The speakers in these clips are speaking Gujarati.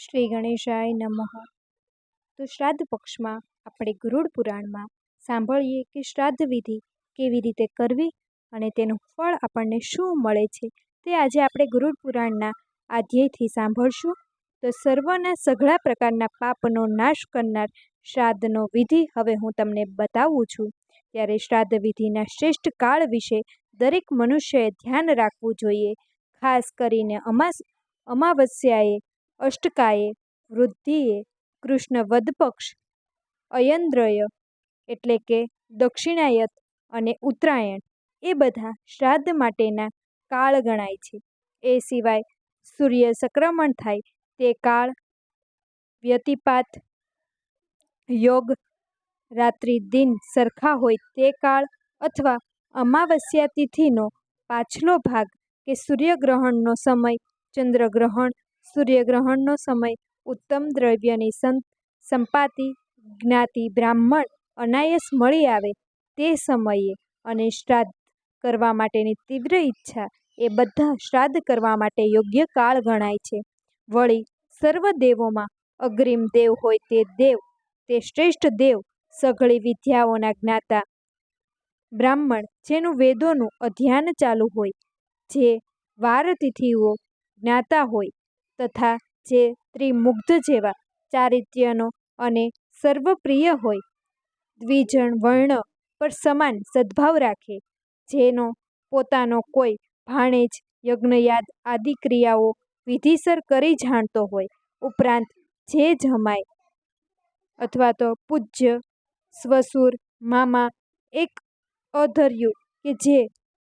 શ્રી ગણેશાય નમઃ. તો શ્રાદ્ધ પક્ષમાં આપણે ગરુડ પુરાણમાં સાંભળીએ કે શ્રાદ્ધ વિધિ કેવી રીતે કરવી અને તેનું ફળ આપણને શું મળે છે તે આજે આપણે ગરુડ પુરાણના અધ્યાયથી સાંભળશું. તો સર્વના સઘળા પ્રકારના પાપનો નાશ કરનાર શ્રાદ્ધનો વિધિ હવે હું તમને બતાવું છું. ત્યારે શ્રાદ્ધ વિધિના શ્રેષ્ઠ કાળ વિશે દરેક મનુષ્યએ ધ્યાન રાખવું જોઈએ. ખાસ કરીને અમાવસ્યાએ, અષ્ટકાએ, વૃદ્ધિએ, કૃષ્ણ વદ પક્ષ, અયંદ્રય એટલે કે દક્ષિણાયત અને ઉત્તરાયણ એ બધા શ્રાદ્ધ માટેના કાળ ગણાય છે. એ સિવાય સૂર્ય સંક્રમણ થાય તે કાળ, વ્યતિપાત યોગ, રાત્રિ દિન સરખા હોય તે કાળ અથવા અમાવસ્યા તિથિનો પાછલો ભાગ કે સૂર્યગ્રહણનો સમય, ચંદ્રગ્રહણ, સૂર્યગ્રહણનો સમય, ઉત્તમ દ્રવ્યની સંપાતિ, જ્ઞાતિ બ્રાહ્મણ અનાયાસ મળી આવે તે સમયે અને શ્રાદ્ધ કરવા માટેની તીવ્ર ઈચ્છા એ બધા શ્રાદ્ધ કરવા માટે યોગ્ય કાળ ગણાય છે. વળી સર્વ દેવોમાં અગ્રીમ દેવ હોય તે દેવ, તે શ્રેષ્ઠ દેવ, સઘળી વિદ્યાઓના જ્ઞાતા બ્રાહ્મણ, જેનું વેદોનું અધ્યયન ચાલુ હોય, જે વાર તિથિઓ જ્ઞાતા હોય તથા જે ત્રિમુગ્ધ જેવા ચારિત્ર્યનો અને સર્વપ્રિય હોય, દ્વિજણ વર્ણ પર સમાન સદ્ભાવ રાખે, જેનો પોતાનો કોઈ ભાણેજ યજ્ઞયાદ આદિ ક્રિયાઓ વિધિસર કરી જાણતો હોય, ઉપરાંત જે જમાય અથવા તો પૂજ્ય, સ્વસુર, મામા, એક અધર્યું કે જે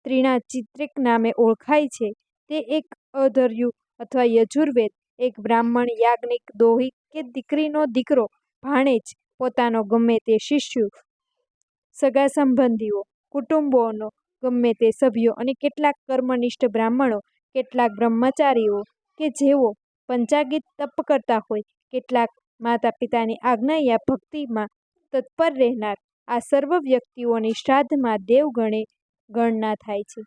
ત્રિણાચિત્રિક નામે ઓળખાય છે તે એક અધર્યું અથવા યજુર્વેદ, એક બ્રાહ્મણ, યાજ્ઞિક, દોહિક કે દીકરીનો દીકરો, ભાણેજ, પોતાનો ગમે તે શિષ્યો, સગા સંબંધીઓ, કુટુંબોનો ગમે તે સભ્યો અને કેટલાક કર્મનિષ્ઠ બ્રાહ્મણો, કેટલાક બ્રહ્મચારીઓ કે જેઓ પંચાગીત તપ કરતા હોય, કેટલાક માતા પિતાની આજ્ઞા ભક્તિમાં તત્પર રહેનાર, આ સર્વ વ્યક્તિઓની શ્રાદ્ધમાં દેવ ગણના થાય છે.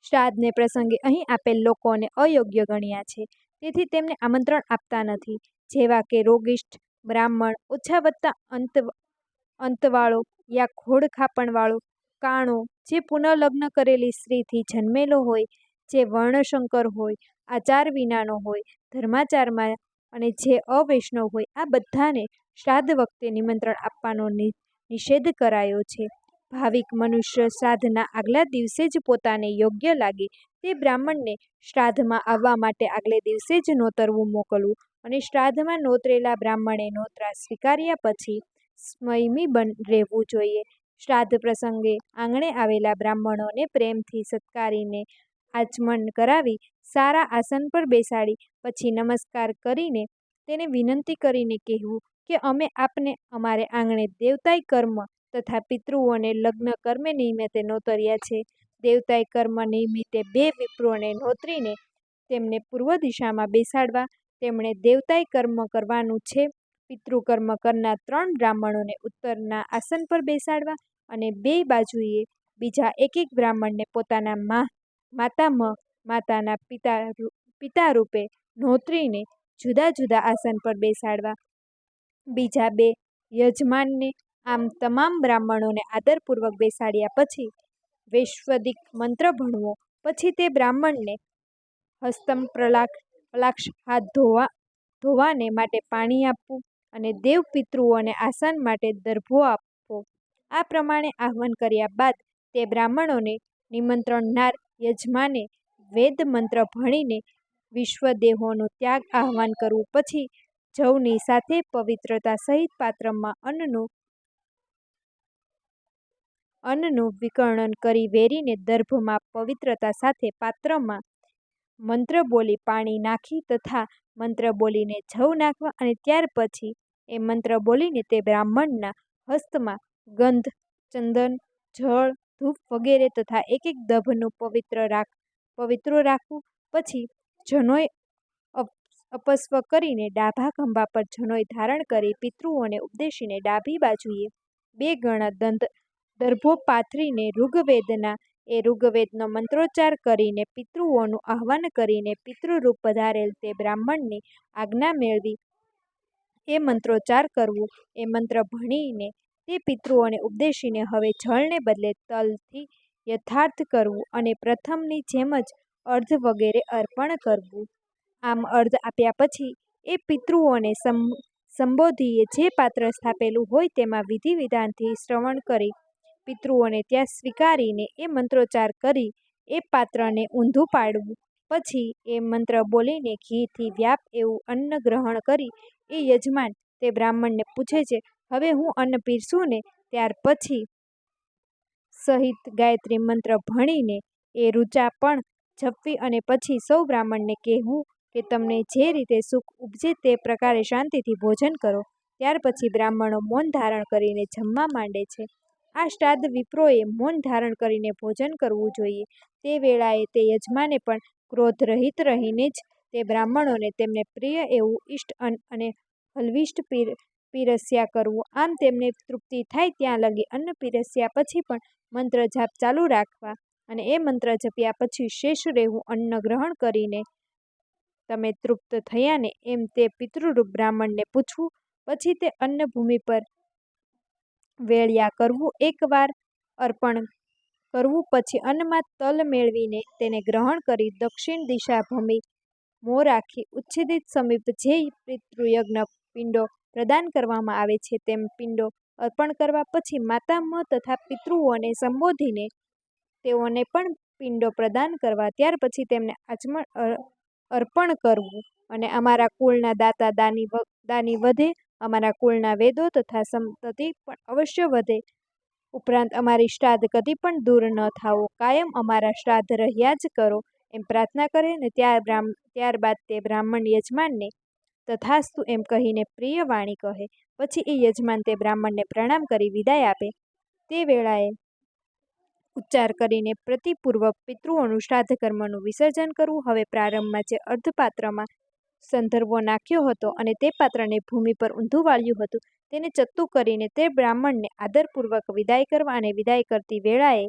શ્રાદ્ધને પ્રસંગે અહીં આપેલ લોકોને અયોગ્ય ગણ્યા છે, તેથી તેમને આમંત્રણ આપતા નથી. જેવા કે રોગિષ્ઠ, બ્રાહ્મણ, ઓછા વત્તા અંતવાળો યા ઘોડખાપણવાળો, કાણો, જે પુનઃલગ્ન કરેલી સ્ત્રીથી જન્મેલો હોય, જે વર્ણશંકર હોય, આચાર વિનાનો હોય, ધર્માચારમાં અને જે અવૈષ્ણવ હોય, આ બધાને શ્રાદ્ધ વખતે નિમંત્રણ આપવાનો નિષેધ કરાયો છે. ભાવિક મનુષ્ય શ્રાદ્ધના આગલા દિવસે જ પોતાને યોગ્ય લાગે તે બ્રાહ્મણને શ્રાદ્ધમાં આવવા માટે આગલે દિવસે જ નોતરવું મોકલવું અને શ્રાદ્ધમાં નોતરેલા બ્રાહ્મણે નોતરા સ્વીકાર્યા પછી સંયમી રહેવું જોઈએ. શ્રાદ્ધ પ્રસંગે આંગણે આવેલા બ્રાહ્મણોને પ્રેમથી સત્કારીને આચમન કરાવી સારા આસન પર બેસાડી પછી નમસ્કાર કરીને તેને વિનંતી કરીને કહેવું કે અમે આપને અમારે આંગણે દેવતાય કર્મ તથા પિતૃઓને લગ્ન કર્મ નિમિત્તે નોતર્યા છે. દેવતાય કર્મ નિમિત્તે 2 વિપ્રોને નોતરીને તેમને પૂર્વ દિશામાં બેસાડવા, તેમણે દેવતાય કર્મ કરવાનું છે. પિતૃકર્મ કરનાર 3 બ્રાહ્મણોને ઉત્તરના આસન પર બેસાડવા અને 2 બાજુએ બીજા એક બ્રાહ્મણને પોતાના માતાના પિતા રૂપે નોતરીને જુદા જુદા આસન પર બેસાડવા. બીજા 2 યજમાનને. આમ તમામ બ્રાહ્મણોને આદરપૂર્વક બેસાડ્યા પછી વૈશ્વદિક મંત્ર ભણવો. પછી તે બ્રાહ્મણને હસ્તમ પલાક્ષ, હાથ ધોવાને માટે પાણી આપવું અને દેવ પિતૃઓને આસન માટે દર્ભો આપવો. આ પ્રમાણે આહ્વાન કર્યા બાદ તે બ્રાહ્મણોને નિમંત્રણનાર યજમાને વેદ મંત્ર ભણીને વિશ્વદેહોનું ત્યાગ આહ્વાન કરવું. પછી જવની સાથે પવિત્રતા સહિત પાત્રમાં અન્નનું વિકર્ણન કરી વેરીને દર્ભમાં પવિત્રતા સાથે પાત્રમાં મંત્ર બોલી પાણી નાખી તથા મંત્ર બોલીને જવ નાખવા અને ત્યાર પછી એ મંત્ર બોલીને તે બ્રાહ્મણના હસ્તમાં ગંધ, ચંદન, જળ, ધૂપ વગેરે તથા એક દભનું પવિત્રો રાખવું. પછી જનોય અપસ્વ કરીને ડાભા ખંભા પર જનોય ધારણ કરી પિતૃઓને ઉપદેશીને ડાબી બાજુએ 2 ગણા દર્ભો પાથરીને ઋગ્વેદના એ ઋગ્વેદનો મંત્રોચ્ચાર કરીને પિતૃઓનું આહ્વાન કરીને પિતૃરૂપ પધારેલ તે બ્રાહ્મણની આજ્ઞા મેળવી એ મંત્રોચ્ચાર કરવું, એ મંત્ર ભણીને તે પિતૃઓને ઉપદેશીને હવે જળને બદલે તલથી યથાર્થ કરવું અને પ્રથમની જેમ જ અર્ધ વગેરે અર્પણ કરવું. આમ અર્ધ આપ્યા પછી એ પિતૃઓને સંબોધીએ જે પાત્ર સ્થાપેલું હોય તેમાં વિધિ વિધાનથી શ્રવણ કરી પિતૃઓને ત્યાં સ્વીકારીને એ મંત્રોચ્ચાર કરી એ પાત્રને ઊંધું પાડવું. પછી એ મંત્ર બોલીને ઘીથી વ્યાપ એવું અન્ન ગ્રહણ કરી એ યજમાન તે બ્રાહ્મણને પૂછે છે, હવે હું અન્ન પીરસું ને? ત્યાર પછી સહિત ગાયત્રી મંત્ર ભણીને એ ઋચા પણ જપવી અને પછી સૌ બ્રાહ્મણને કહેવું કે તમને જે રીતે સુખ ઉપજે તે પ્રકારે શાંતિથી ભોજન કરો. ત્યાર પછી બ્રાહ્મણો મૌન ધારણ કરીને જમવા માંડે છે. આ શ્રાદ્ધ વિપ્રોએ મૌન ધારણ કરીને ભોજન કરવું જોઈએ. તે વેળાએ તે યજમાને પણ ક્રોધ રહિત રહીને જ તે બ્રાહ્મણોને તેમને પ્રિય એવું ઇષ્ટ અન્ન અને હલવિષ્ટ પીરસ્યા કરવું. આમ તેમને તૃપ્તિ થાય ત્યાં લગી અન્ન પીરસ્યા પછી પણ મંત્ર જાપ ચાલુ રાખવા અને એ મંત્ર જપ્યા પછી શેષ રહેવું અન્ન ગ્રહણ કરીને તમે તૃપ્ત થયા ને એમ તે પિતૃરૂપ બ્રાહ્મણને પૂછવું. પછી તે અન્ન ભૂમિ પર વેળ્યા કરવું, એકવાર અર્પણ કરવું. પછી અન્નમાં તલ મેળવીને તેને ગ્રહણ કરી દક્ષિણ દિશા ભમી મોં રાખી ઉચ્છેદિત સમીપ જે પિતૃયજ્ઞ પિંડો પ્રદાન કરવામાં આવે છે તેમ પિંડો અર્પણ કરવા. પછી માતામહ તથા પિતૃઓને સંબોધીને તેઓને પણ પિંડો પ્રદાન કરવા. ત્યાર પછી તેમને આચમન અર્પણ કરવું અને અમારા કુળના દાતા દાની વધે, અમારા કુળના વેદો તથા સંતતિ પણ અવશ્ય વધે. ઉપરાંત અમારી શ્રાદ્ધ કદી પણ દૂર ન થાવો, કાયમ અમારા શ્રાદ્ધ રહ્યા જ કરો એમ પ્રાર્થના કરે ને ત્યારબાદ તે બ્રાહ્મણ યજમાનને તથાસ્તુ એમ કહીને પ્રિય વાણી કહે. પછી એ યજમાન તે બ્રાહ્મણને પ્રણામ કરી વિદાય આપે. તે વેળાએ ઉચ્ચાર કરીને પ્રતિપૂર્વક પિતૃઓનું શ્રાદ્ધ કર્મનું વિસર્જન કરવું. હવે પ્રારંભમાં જે અર્ધપાત્રમાં સંદર્ભો નાખ્યો હતો અને તે પાત્રને ભૂમિ પર ઊંધું વાળ્યું હતું તેને ચત્તુ કરીને તે બ્રાહ્મણને આદરપૂર્વક વિદાય કરવા અને વિદાય કરતી વેળાએ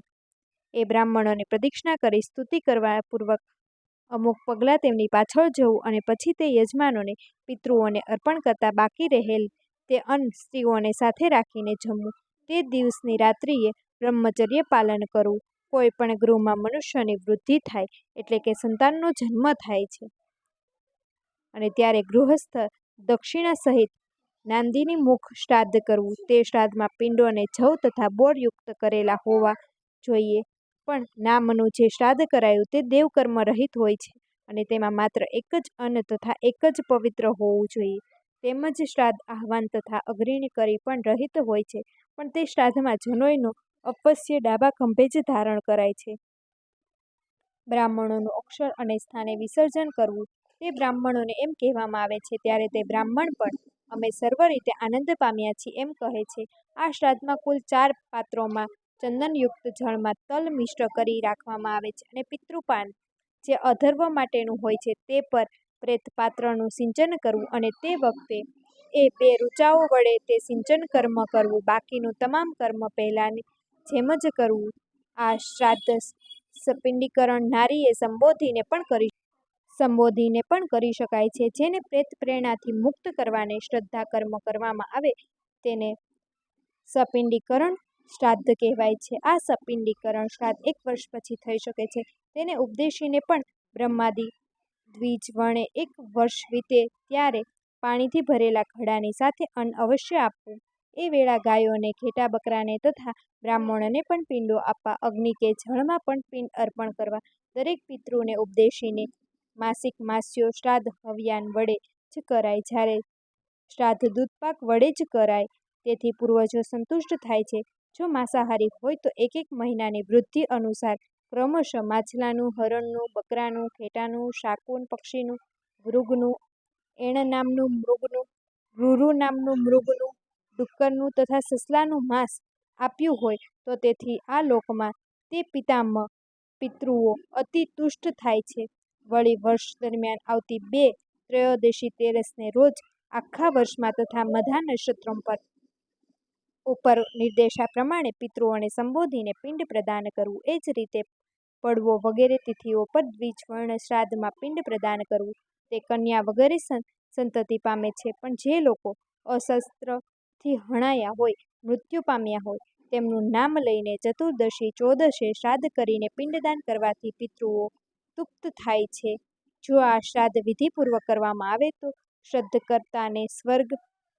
એ બ્રાહ્મણોને પ્રદક્ષિણા કરી સ્તુતિ કરવા પૂર્વક અમુક પગલાં તેમની પાછળ જવું અને પછી તે યજમાનોને પિતૃઓને અર્પણ કરતા બાકી રહેલ તે અન્ન સ્ત્રીઓને સાથે રાખીને જમવું. તે દિવસની રાત્રિએ બ્રહ્મચર્ય પાલન કરવું. કોઈ પણ ગૃહમાં મનુષ્યની વૃદ્ધિ થાય એટલે કે સંતાનનો જન્મ થાય છે અને ત્યારે ગૃહસ્થ દક્ષિણા સહિત નાંદિની મુખ શ્રાદ્ધ કરવું. તે શ્રાદ્ધમાં પિંડોને જવ તથા બોરયુક્ત કરેલા હોવા જોઈએ. પણ નામનું જે શ્રાદ્ધ કરાયું તે દેવકર્મ રહિત હોય છે અને તેમાં માત્ર એક જ અન્ન તથા એક જ પવિત્ર હોવું જોઈએ. તેમજ શ્રાદ્ધ આહ્વાન તથા અગ્નિ કરી પણ રહિત હોય છે, પણ તે શ્રાદ્ધમાં જનોઈનો અપશ્ય ડાબા ખંભે જ ધારણ કરાય છે. બ્રાહ્મણોનું અક્ષર અને સ્થાને વિસર્જન કરવું. તે બ્રાહ્મણોને એમ કહેવામાં આવે છે ત્યારે તે બ્રાહ્મણ પણ અમે સર્વ રીતે આનંદ પામ્યા છીએ એમ કહે છે. આ શ્રાદ્ધમાં કુલ 4 પાત્રોમાં ચંદનયુક્ત જળમાં તલ મિશ્ર કરી રાખવામાં આવે છે અને પિતૃપાન જે અધર્વ માટેનું હોય છે તે પર પ્રેત પાત્રનું સિંચન કરવું અને તે વખતે એ 2 ઋચાઓ વડે તે સિંચન કર્મ કરવું. બાકીનું તમામ કર્મ પહેલાંની જેમ જ કરવું. આ શ્રાદ્ધ સપિંડીકરણ નારીએ સંબોધીને પણ કરી શકાય છે. જેને પ્રેત પ્રેરણાથી મુક્ત કરવાને શ્રદ્ધા કર્મ કરવામાં આવે તેને સપિંડીકરણ શ્રાદ્ધ કહેવાય છે. આ સપિંડીકરણ શ્રાદ્ધ 1 વર્ષ પછી થઈ શકે છે. તેને ઉપદેશીને પણ બ્રહ્માદિ દ્વિજ વણે 1 વર્ષ વીતે ત્યારે પાણીથી ભરેલા ઘડાની સાથે અન્ન અવશ્ય આપવું. એ વેળા ગાયોને, ઘેટા બકરાને તથા બ્રાહ્મણોને પણ પિંડો આપવા. અગ્નિ કે જળમાં પણ પિંડ અર્પણ કરવા. દરેક પિતૃને ઉપદેશીને માસિક માસ્યો શ્રાદ્ધ હવયાન વડે જ કરાય, જ્યારે શ્રાદ્ધ દૂધપાક વડે જ કરાય. તેથી પૂર્વજો સંતુષ્ટ થાય છે. જો માંસાહારી હોય તો 1 મહિનાની વૃદ્ધિ અનુસાર ક્રમશઃ માછલાનું, હરણનું, બકરાનું, ઘેટાનું, શાકુન પક્ષીનું, મૃગનું, એણ નામનું મૃગનું, રૂરુ નામનું મૃગનું, ડુક્કરનું તથા સસલાનું માંસ આપ્યું હોય તો તેથી આ લોકમાં તે પિતામહ પિતૃઓ અતિ તુષ્ટ થાય છે. વળી વર્ષ દરમિયાન આવતી 2 ત્રયોદશી તેરસને રોજ આખા વર્ષમાં તથા મધા નક્ષત્ર પર ઉપર નિર્દેશા પ્રમાણે પિતૃઓને સંબોધીને પિંડ પ્રદાન કરવું. એ જ રીતે પડવો વગેરે તિથિઓ પર દ્વિજવર્ણ શ્રાદ્ધમાં પિંડ પ્રદાન કરવું તે કન્યા વગેરે સંતતિ પામે છે. પણ જે લોકો અશસ્ત્રથી હણાયા હોય, મૃત્યુ પામ્યા હોય, તેમનું નામ લઈને ચતુર્દશી ચોદશે શ્રાદ્ધ કરીને પિંડદાન કરવાથી પિતૃઓ તૃપ્ત થાય છે. જો આ શ્રાદ્ધ વિધિપૂર્વક કરવામાં આવે તો શ્રાદ્ધકર્તાને સ્વર્ગ,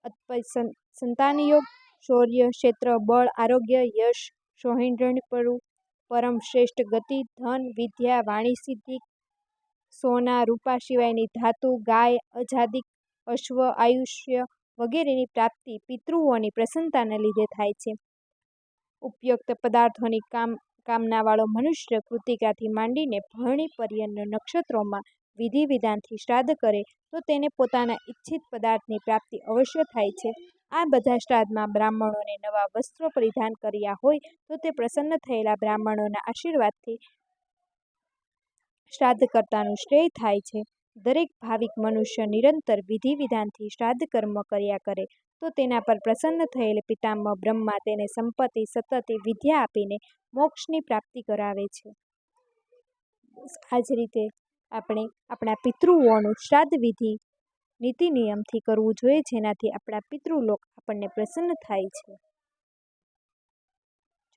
અત્પય સંતાનયોગ, શૌર્ય, ક્ષેત્ર, બળ, આરોગ્ય, યશ, સૌહિર્દપણું, પરમ શ્રેષ્ઠ ગતિ, ધન, વિદ્યા, વાણીસિદ્ધિ, સોના રૂપા સિવાયની ધાતુ, ગાય, અજાદિક, અશ્વ, આયુષ્ય વગેરેની પ્રાપ્તિ પિતૃઓની પ્રસન્નતાને લીધે થાય છે. ઉપયુક્ત પદાર્થોની કામનાવાળો મનુષ્ય કૃતિકાથી માંડીને ભરણી પર્યંત નક્ષત્રોમાં વિધિ વિધાનથી શ્રાદ્ધ કરે તો તેને પોતાના ઇચ્છિત પદાર્થની પ્રાપ્તિ અવશ્ય થાય છે. આ બધા શ્રાદ્ધમાં બ્રાહ્મણોને નવા વસ્ત્રો પરિધાન કર્યા હોય તો તે પ્રસન્ન થયેલા બ્રાહ્મણોના આશીર્વાદથી શ્રાદ્ધકર્તાનું શ્રેય થાય છે. દરેક ભાવિક મનુષ્ય નિરંતર વિધિ વિધાનથી શ્રાદ્ધ કર્મ કર્યા કરે તો તેના પર પ્રસન્ન થયેલ પિતામહ બ્રહ્મા તેને સંપત્તિ, સતતિ, વિદ્યા આપીને મોક્ષની પ્રાપ્તિ કરાવે છે. આ જ રીતે આપણે આપણા પિતૃઓનું શ્રાદ્ધ વિધિ નીતિ નિયમથી કરવું જોઈએ, જેનાથી આપણા પિતૃલોક આપણને પ્રસન્ન થાય છે.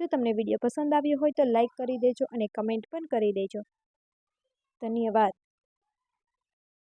જો તમને વિડીયો પસંદ આવ્યો હોય તો લાઈક કરી દેજો અને કમેન્ટ પણ કરી દેજો. ધન્યવાદ.